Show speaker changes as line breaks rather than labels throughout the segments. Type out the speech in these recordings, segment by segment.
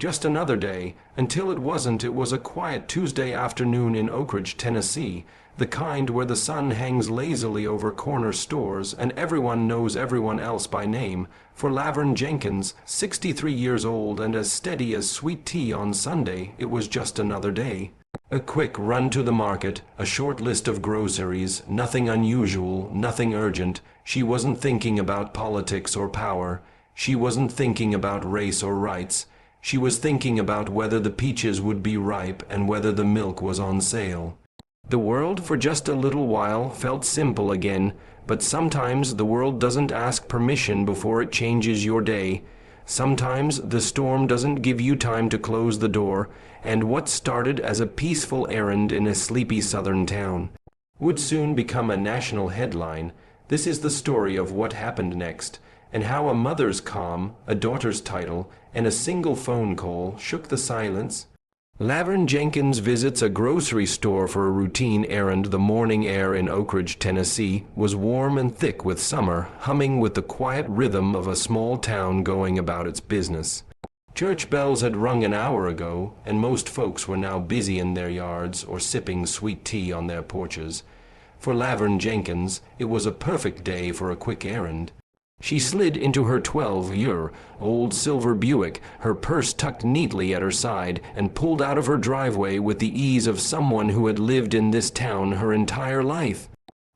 just another day, until it wasn't. It was a quiet Tuesday afternoon in Oak Ridge, Tennessee, the kind where the sun hangs lazily over corner stores and everyone knows everyone else by name. For Laverne Jenkins, 63 years old and as steady as sweet tea on Sunday, it was just another day. A quick run to the market, a short list of groceries, nothing unusual, nothing urgent. She wasn't thinking about politics or power. She wasn't thinking about race or rights. She was thinking about whether the peaches would be ripe and whether the milk was on sale. The world, for just a little while, felt simple again, but sometimes the world doesn't ask permission before it changes your day. Sometimes the storm doesn't give you time to close the door, and what started as a peaceful errand in a sleepy southern town would soon become a national headline. This is the story of what happened next, and how a mother's calm, a daughter's title, and a single phone call shook the silence. Laverne Jenkins visits a grocery store for a routine errand. The morning air in Oak Ridge, Tennessee, was warm and thick with summer, humming with the quiet rhythm of a small town going about its business. Church bells had rung an hour ago, and most folks were now busy in their yards or sipping sweet tea on their porches. For Laverne Jenkins, it was a perfect day for a quick errand. She slid into her 12-year-old silver Buick, her purse tucked neatly at her side, and pulled out of her driveway with the ease of someone who had lived in this town her entire life.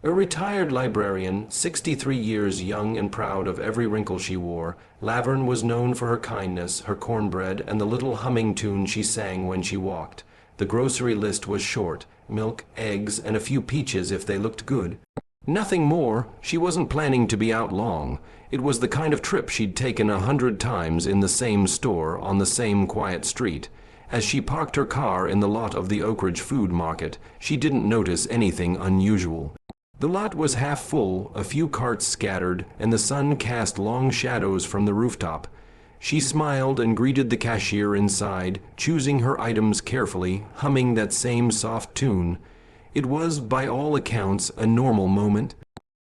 A retired librarian, 63 years young and proud of every wrinkle she wore, Laverne was known for her kindness, her cornbread, and the little humming tune she sang when she walked. The grocery list was short: milk, eggs, and a few peaches if they looked good. Nothing more. She wasn't planning to be out long. It was the kind of trip she'd taken 100 times in the same store on the same quiet street. As she parked her car in the lot of the Oak Ridge Food Market, she didn't notice anything unusual. The lot was half full, a few carts scattered, and the sun cast long shadows from the rooftop. She smiled and greeted the cashier inside, choosing her items carefully, humming that same soft tune. It was, by all accounts, a normal moment.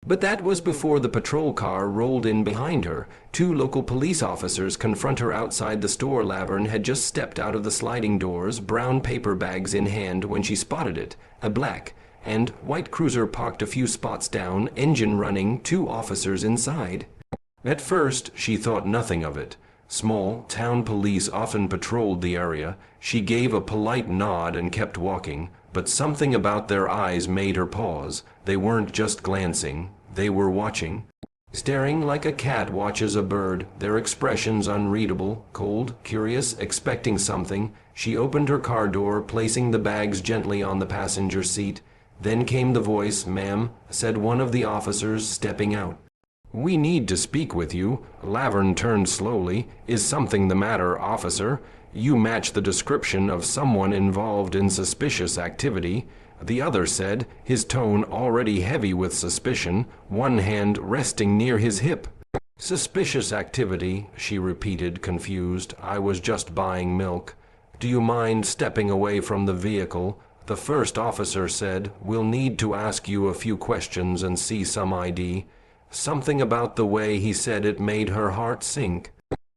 But that was before the patrol car rolled in behind her. 2 local police officers confront her outside the store. Laverne had just stepped out of the sliding doors, brown paper bags in hand, when she spotted it. A black and white cruiser parked a few spots down, engine running, 2 officers inside. At first, she thought nothing of it. Small town police often patrolled the area. She gave a polite nod and kept walking, but something about their eyes made her pause. They weren't just glancing, they were watching. Staring like a cat watches a bird, their expressions unreadable, cold, curious, expecting something. She opened her car door, placing the bags gently on the passenger seat. Then came the voice. "Ma'am," said one of the officers, stepping out. "We need to speak with you." Laverne turned slowly. "Is something the matter, officer? You match the description of someone involved in suspicious activity," the other said, his tone already heavy with suspicion, one hand resting near his hip. "Suspicious activity," she repeated, confused. "I was just buying milk." "Do you mind stepping away from the vehicle?" the first officer said. "We'll need to ask you a few questions and see some ID." Something about the way he said it made her heart sink.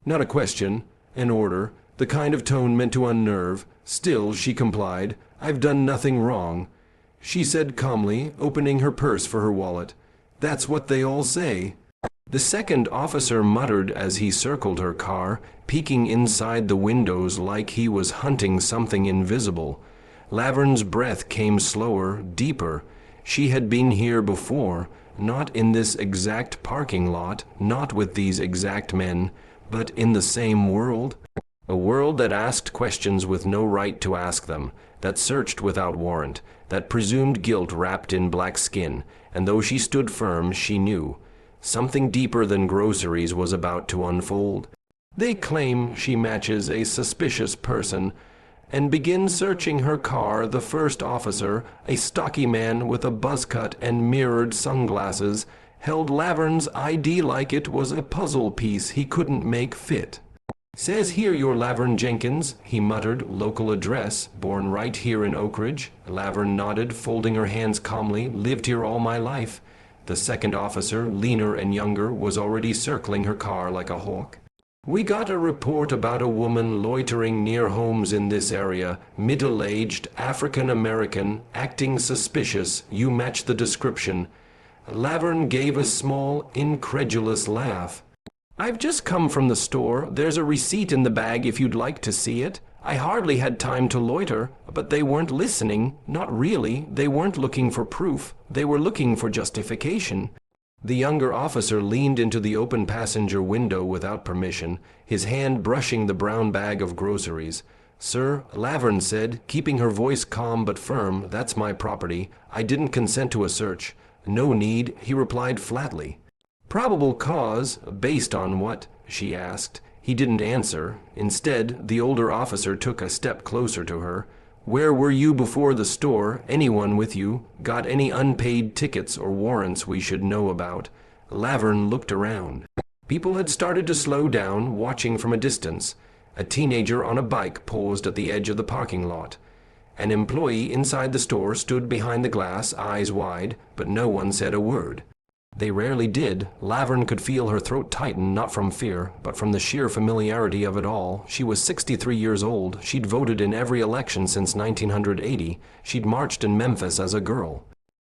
Not a question, an order, the kind of tone meant to unnerve. Still, she complied. "I've done nothing wrong," she said calmly, opening her purse for her wallet. "That's what they all say." The second officer muttered as he circled her car, peeking inside the windows like he was hunting something invisible. Laverne's breath came slower, deeper. She had been here before, not in this exact parking lot, not with these exact men, but in the same world. A world that asked questions with no right to ask them, that searched without warrant, that presumed guilt wrapped in black skin, and though she stood firm, she knew something deeper than groceries was about to unfold. They claim she matches a suspicious person, and begin searching her car. The first officer, a stocky man with a buzz cut and mirrored sunglasses, held Laverne's ID like it was a puzzle piece he couldn't make fit. "Says here you're Laverne Jenkins," he muttered. "Local address, born right here in Oak Ridge." Laverne nodded, folding her hands calmly. "Lived here all my life." The second officer, leaner and younger, was already circling her car like a hawk. We got a report about a woman loitering near homes in this area, middle-aged, African-American, acting suspicious. You match the description." Laverne gave a small, incredulous laugh. "I've just come from the store. There's a receipt in the bag if you'd like to see it. I hardly had time to loiter, but they weren't listening. Not really. They weren't looking for proof. They were looking for justification." The younger officer leaned into the open passenger window without permission, his hand brushing the brown bag of groceries. "Sir," Laverne said, keeping her voice calm but firm, "that's my property. I didn't consent to a search." "No need," he replied flatly. "Probable cause, based on what?" she asked. He didn't answer. Instead, the older officer took a step closer to her. "Where were you before the store? Anyone with you? Got any unpaid tickets or warrants we should know about?" Laverne looked around. People had started to slow down, watching from a distance. A teenager on a bike paused at the edge of the parking lot. An employee inside the store stood behind the glass, eyes wide, but no one said a word. They rarely did. Laverne could feel her throat tighten, not from fear, but from the sheer familiarity of it all. She was 63 years old. She'd voted in every election since 1980. She'd marched in Memphis as a girl.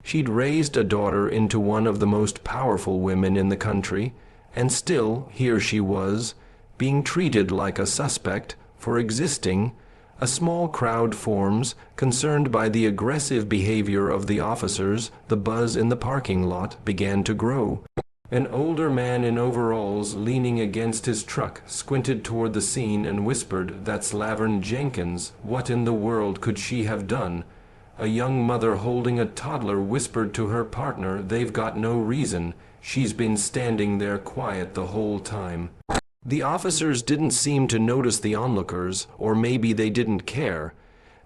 She'd raised a daughter into one of the most powerful women in the country, and still, here she was, being treated like a suspect for existing. A small crowd forms, concerned by the aggressive behavior of the officers. The buzz in the parking lot began to grow. An older man in overalls, leaning against his truck, squinted toward the scene and whispered, "That's Laverne Jenkins. What in the world could she have done?" A young mother holding a toddler whispered to her partner, "They've got no reason. She's been standing there quiet the whole time." The officers didn't seem to notice the onlookers, or maybe they didn't care.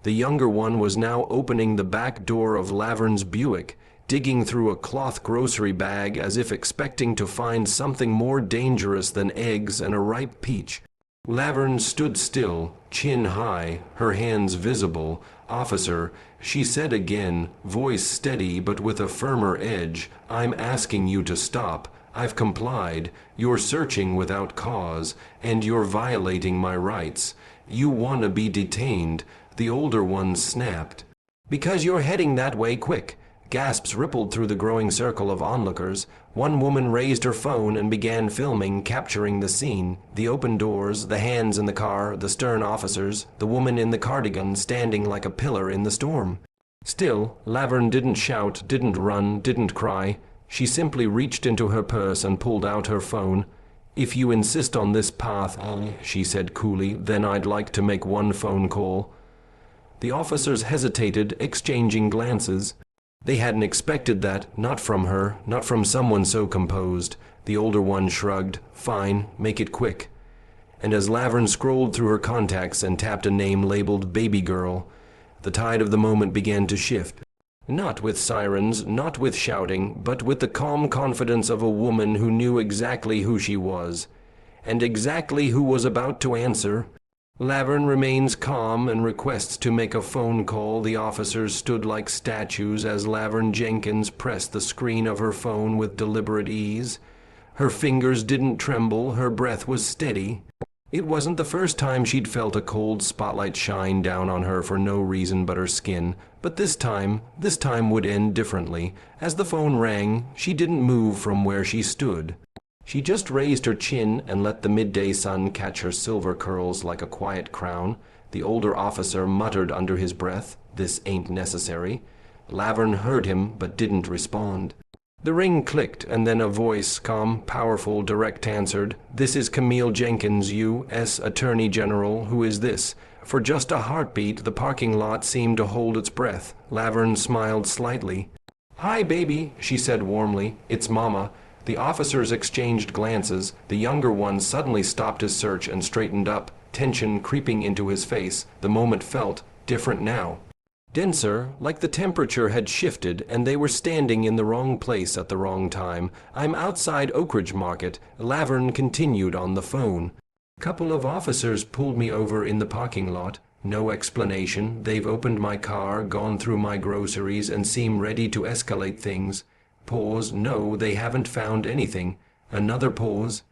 The younger one was now opening the back door of Laverne's Buick, digging through a cloth grocery bag as if expecting to find something more dangerous than eggs and a ripe peach. Laverne stood still, chin high, her hands visible. "Officer," she said again, voice steady but with a firmer edge, "I'm asking you to stop. I've complied. You're searching without cause, and you're violating my rights. You want to be detained." The older one snapped. "Because you're heading that way quick." Gasps rippled through the growing circle of onlookers. One woman raised her phone and began filming, capturing the scene. The open doors, the hands in the car, the stern officers, the woman in the cardigan standing like a pillar in the storm. Still, Laverne didn't shout, didn't run, didn't cry. She simply reached into her purse and pulled out her phone. "If you insist on this path," she said coolly, "then I'd like to make one phone call." The officers hesitated, exchanging glances. They hadn't expected that, not from her, not from someone so composed. The older one shrugged. "Fine, make it quick." And as Laverne scrolled through her contacts and tapped a name labeled "Baby Girl," the tide of the moment began to shift. Not with sirens, not with shouting, but with the calm confidence of a woman who knew exactly who she was, and exactly who was about to answer. Laverne remains calm and requests to make a phone call. The officers stood like statues as Laverne Jenkins pressed the screen of her phone with deliberate ease. Her fingers didn't tremble, her breath was steady. It wasn't the first time she'd felt a cold spotlight shine down on her for no reason but her skin, but this time would end differently. As the phone rang, she didn't move from where she stood. She just raised her chin and let the midday sun catch her silver curls like a quiet crown. The older officer muttered under his breath, "This ain't necessary." Laverne heard him but didn't respond. The ring clicked, and then a voice, calm, powerful, direct, answered, "This is Camille Jenkins, U.S. Attorney General. Who is this?" For just a heartbeat, the parking lot seemed to hold its breath. Laverne smiled slightly. "Hi, baby," she said warmly. "It's Mama." The officers exchanged glances. The younger one suddenly stopped his search and straightened up, tension creeping into his face. The moment felt different now. Denser, like the temperature had shifted and they were standing in the wrong place at the wrong time. "I'm outside Oakridge Market," Laverne continued on the phone. "Couple of officers pulled me over in the parking lot. No explanation. They've opened my car, gone through my groceries, and seem ready to escalate things." Pause. "No, they haven't found anything." Another pause.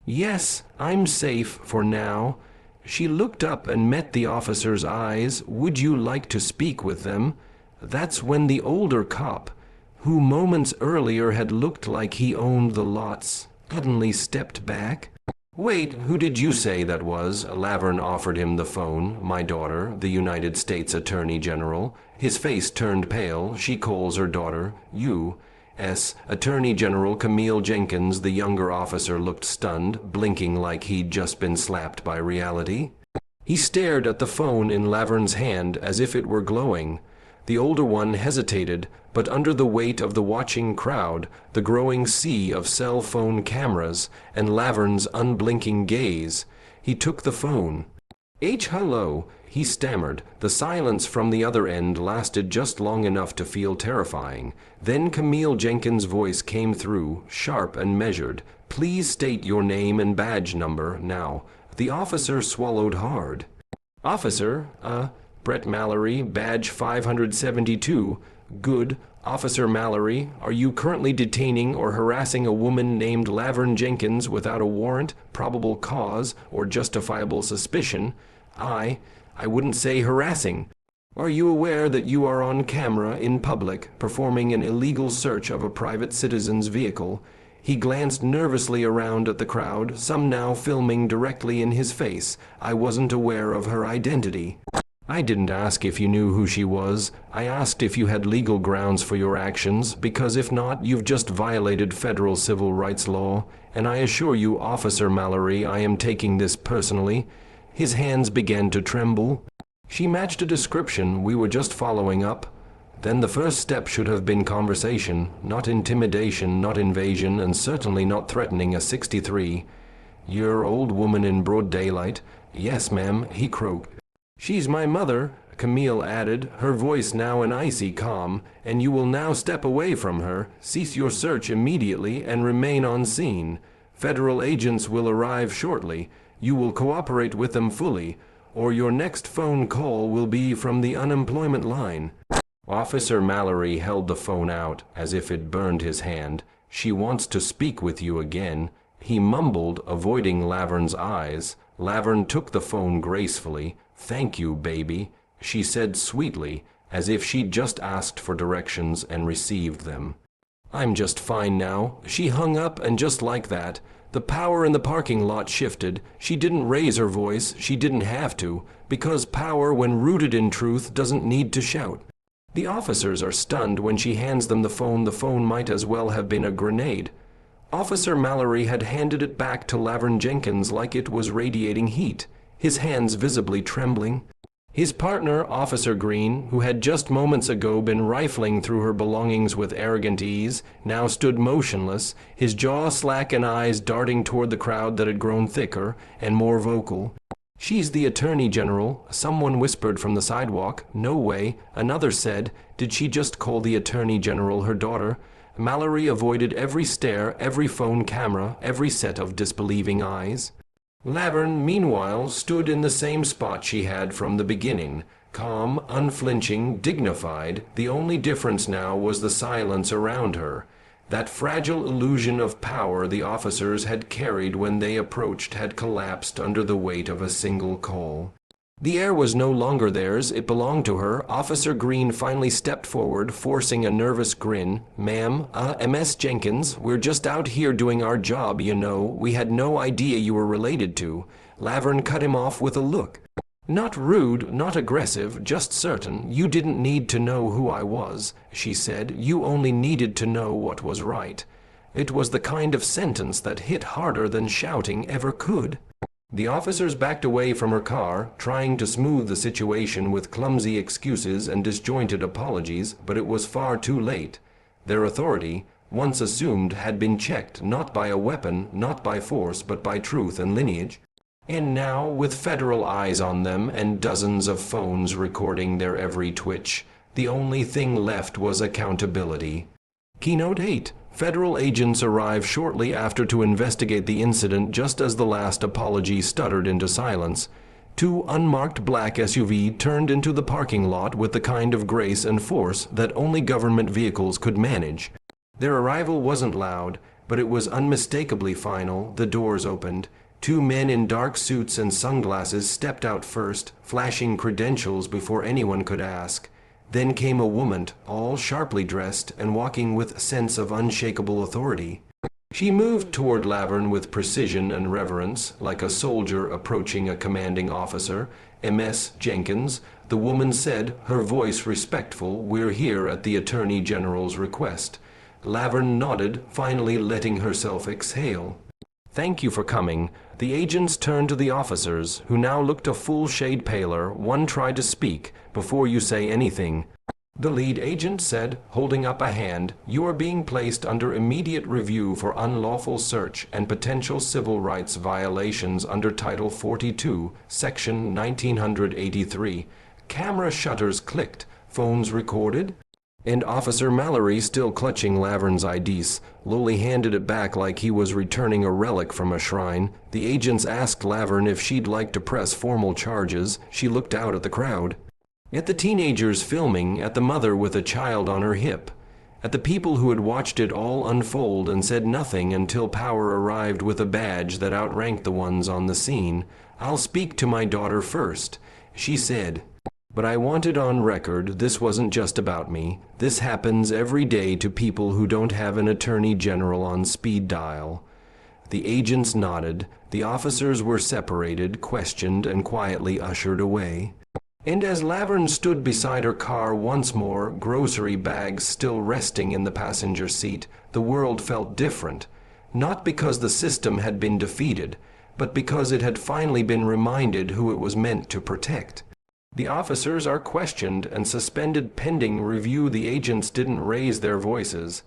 Yes, I'm safe for now. She looked up and met the officer's eyes. Would you like to speak with them? That's when the older cop, who moments earlier had looked like he owned the lots, suddenly stepped back. Wait, who did you say that was? Laverne offered him the phone. My daughter, the United States Attorney General. His face turned pale. She calls her daughter. U.S. Attorney General Camille Jenkins. The younger officer looked stunned, blinking like he'd just been slapped by reality. He stared at the phone in Laverne's hand as if it were glowing. The older one hesitated, but under the weight of the watching crowd, the growing sea of cell phone cameras, and Laverne's unblinking gaze, he took the phone. Hello, he stammered. The silence from the other end lasted just long enough to feel terrifying. Then Camille Jenkins' voice came through, sharp and measured. Please state your name and badge number now. The officer swallowed hard. Officer, Brett Mallory, badge 572. Good. Officer Mallory, are you currently detaining or harassing a woman named Laverne Jenkins without a warrant, probable cause, or justifiable suspicion? I wouldn't say harassing. Are you aware that you are on camera in public, performing an illegal search of a private citizen's vehicle? He glanced nervously around at the crowd, some now filming directly in his face. I wasn't aware of her identity. I didn't ask if you knew who she was. I asked if you had legal grounds for your actions, because if not, you've just violated federal civil rights law. And I assure you, Officer Mallory, I am taking this personally. His hands began to tremble. She matched a description. We were just following up. Then the first step should have been conversation, not intimidation, not invasion, and certainly not threatening a 63. Your old woman in broad daylight. Yes, ma'am, he croaked. She's my mother, Camille added, her voice now an icy calm, and you will now step away from her, cease your search immediately, and remain on scene. Federal agents will arrive shortly. You will cooperate with them fully, or your next phone call will be from the unemployment line. Officer Mallory held the phone out, as if it burned his hand. She wants to speak with you again. He mumbled, avoiding Laverne's eyes. Laverne took the phone gracefully. Thank you, baby, she said sweetly, as if she'd just asked for directions and received them. I'm just fine now. She hung up, and just like that, the power in the parking lot shifted. She didn't raise her voice. She didn't have to, because power, when rooted in truth, doesn't need to shout. The officers are stunned when she hands them the phone. The phone might as well have been a grenade. Officer Mallory had handed it back to Laverne Jenkins like it was radiating heat, his hands visibly trembling. His partner, Officer Green, who had just moments ago been rifling through her belongings with arrogant ease, now stood motionless, his jaw slack and eyes darting toward the crowd that had grown thicker and more vocal. She's the Attorney General, someone whispered from the sidewalk. No way. Another said, did she just call the Attorney General her daughter? Mallory avoided every stare, every phone camera, every set of disbelieving eyes. Laverne, meanwhile, stood in the same spot she had from the beginning, calm, unflinching, dignified. The only difference now was the silence around her. That fragile illusion of power the officers had carried when they approached had collapsed under the weight of a single call. The air was no longer theirs. It belonged to her. Officer Green finally stepped forward, forcing a nervous grin. Ma'am, MS Jenkins, we're just out here doing our job, you know. We had no idea you were related to. Laverne cut him off with a look. Not rude, not aggressive, just certain. You didn't need to know who I was, she said. You only needed to know what was right. It was the kind of sentence that hit harder than shouting ever could. The officers backed away from her car, trying to smooth the situation with clumsy excuses and disjointed apologies, but it was far too late. Their authority, once assumed, had been checked, not by a weapon, not by force, but by truth and lineage. And now, with federal eyes on them and dozens of phones recording their every twitch, the only thing left was accountability. Keynote 8. Federal agents arrived shortly after to investigate the incident just as the last apology stuttered into silence. Two unmarked black SUVs turned into the parking lot with the kind of grace and force that only government vehicles could manage. Their arrival wasn't loud. but it was unmistakably final. The doors opened. Two men in dark suits and sunglasses stepped out first, flashing credentials before anyone could ask. Then came a woman, all sharply dressed and walking with a sense of unshakable authority. She moved toward Laverne with precision and reverence, like a soldier approaching a commanding officer. "Ms. Jenkins," the woman said, her voice respectful, "we're here at the Attorney General's request." Laverne nodded, finally letting herself exhale. "Thank you for coming." The agents turned to the officers, who now looked a full shade paler. One tried to speak. "Before you say anything," the lead agent said, holding up a hand, "you are being placed under immediate review for unlawful search and potential civil rights violations under Title 42, Section 1983. Camera shutters clicked. Phones recorded. And Officer Mallory, still clutching Laverne's ID, slowly handed it back like he was returning a relic from a shrine. The agents asked Laverne if she'd like to press formal charges. She looked out at the crowd. At the teenagers filming, at the mother with a child on her hip, at the people who had watched it all unfold and said nothing until power arrived with a badge that outranked the ones on the scene. "I'll speak to my daughter first," she said. "But I want it on record, this wasn't just about me. This happens every day to people who don't have an attorney general on speed dial." The agents nodded. The officers were separated, questioned, and quietly ushered away. And as Laverne stood beside her car once more, grocery bags still resting in the passenger seat, the world felt different. Not because the system had been defeated, but because it had finally been reminded who it was meant to protect. The officers are questioned and suspended pending review. The agents didn't raise their voices.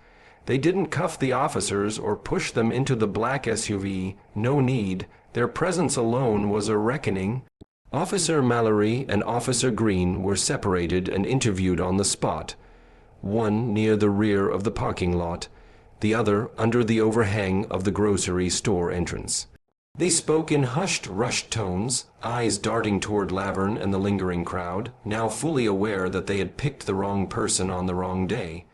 They didn't cuff the officers or push them into the black SUV. No need. Their presence alone was a reckoning. Officer Mallory and Officer Green were separated and interviewed on the spot. One near the rear of the parking lot, the other under the overhang of the grocery store entrance. They spoke in hushed, rushed tones, eyes darting toward Laverne and the lingering crowd, now fully aware that they had picked the wrong person on the wrong day.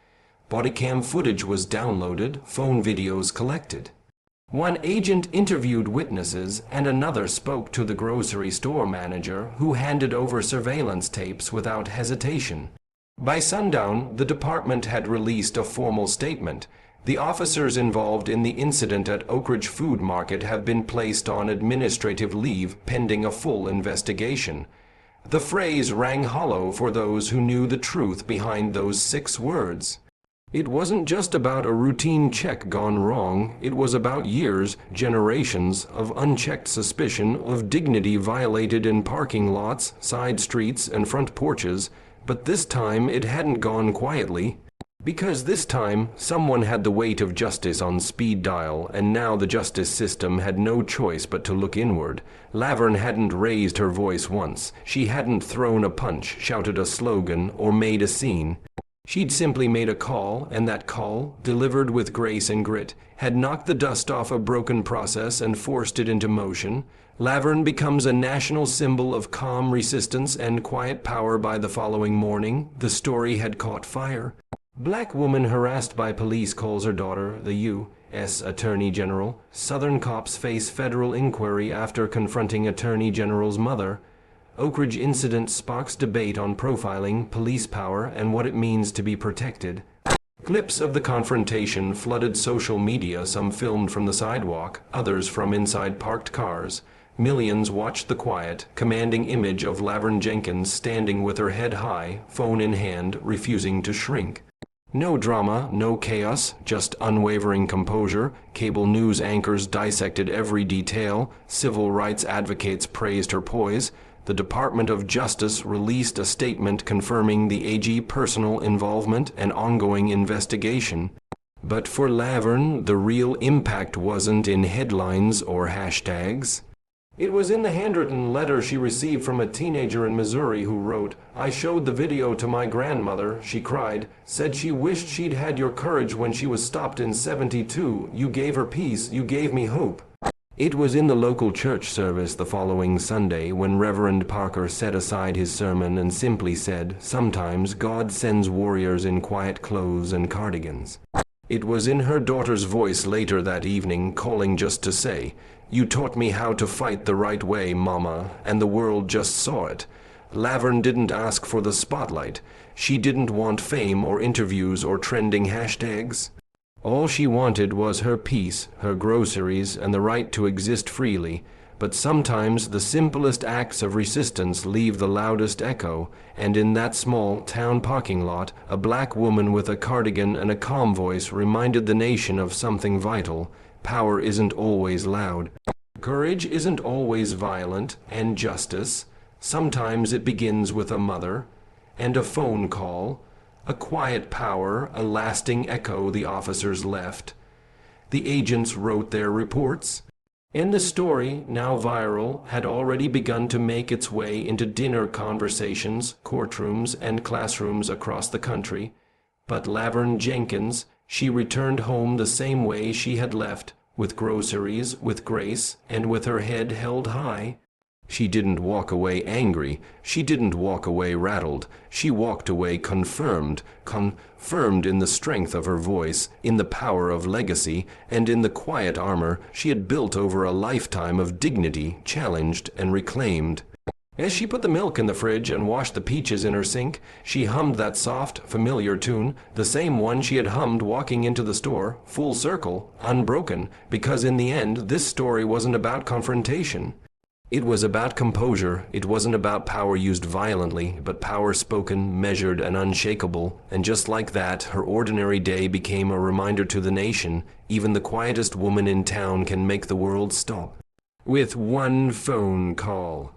Bodycam footage was downloaded, phone videos collected. One agent interviewed witnesses, and another spoke to the grocery store manager, who handed over surveillance tapes without hesitation. By sundown, the department had released a formal statement. The officers involved in the incident at Oak Ridge Food Market have been placed on administrative leave pending a full investigation. The phrase rang hollow for those who knew the truth behind those 6 words. It wasn't just about a routine check gone wrong. It was about years, generations of unchecked suspicion, of dignity violated in parking lots, side streets, and front porches. But this time it hadn't gone quietly. Because this time someone had the weight of justice on speed dial, and now the justice system had no choice but to look inward. Laverne hadn't raised her voice once. She hadn't thrown a punch, shouted a slogan, or made a scene. She'd simply made a call, and that call, delivered with grace and grit, had knocked the dust off a broken process and forced it into motion. Laverne becomes a national symbol of calm resistance and quiet power. By the following morning, the story had caught fire. Black woman harassed by police calls her daughter, the U.S. Attorney General. Southern cops face federal inquiry after confronting Attorney General's mother. Oak Ridge incident sparks debate on profiling, police power, and what it means to be protected. Clips of the confrontation flooded social media, some filmed from the sidewalk, others from inside parked cars. Millions watched the quiet, commanding image of Laverne Jenkins standing with her head high, phone in hand, refusing to shrink. No drama, no chaos, just unwavering composure. Cable news anchors dissected every detail. Civil rights advocates praised her poise. The Department of Justice released a statement confirming the AG personal involvement and ongoing investigation. But for Laverne, the real impact wasn't in headlines or hashtags. It was in the handwritten letter she received from a teenager in Missouri who wrote, "I showed the video to my grandmother. She cried, said she wished she'd had your courage when she was stopped in '72. You gave her peace. You gave me hope." It was in the local church service the following Sunday when Reverend Parker set aside his sermon and simply said, "Sometimes God sends warriors in quiet clothes and cardigans." It was in her daughter's voice later that evening, calling just to say, "You taught me how to fight the right way, Mama, and the world just saw it." Laverne didn't ask for the spotlight. She didn't want fame or interviews or trending hashtags. All she wanted was her peace, her groceries, and the right to exist freely. But sometimes the simplest acts of resistance leave the loudest echo, and in that small town parking lot, a black woman with a cardigan and a calm voice reminded the nation of something vital. Power isn't always loud. Courage isn't always violent, and justice. Sometimes it begins with a mother, and a phone call, a quiet power, a lasting echo the officers left. The agents wrote their reports, and the story, now viral, had already begun to make its way into dinner conversations, courtrooms, and classrooms across the country. But Laverne Jenkins, she returned home the same way she had left, with groceries, with grace, and with her head held high. She didn't walk away angry. She didn't walk away rattled. She walked away confirmed in the strength of her voice, in the power of legacy, and in the quiet armor she had built over a lifetime of dignity, challenged and reclaimed. As she put the milk in the fridge and washed the peaches in her sink, she hummed that soft, familiar tune, the same one she had hummed walking into the store, full circle, unbroken, because in the end this story wasn't about confrontation. It was about composure. It wasn't about power used violently, but power spoken, measured, and unshakable. And just like that, her ordinary day became a reminder to the nation. Even the quietest woman in town can make the world stop. With one phone call.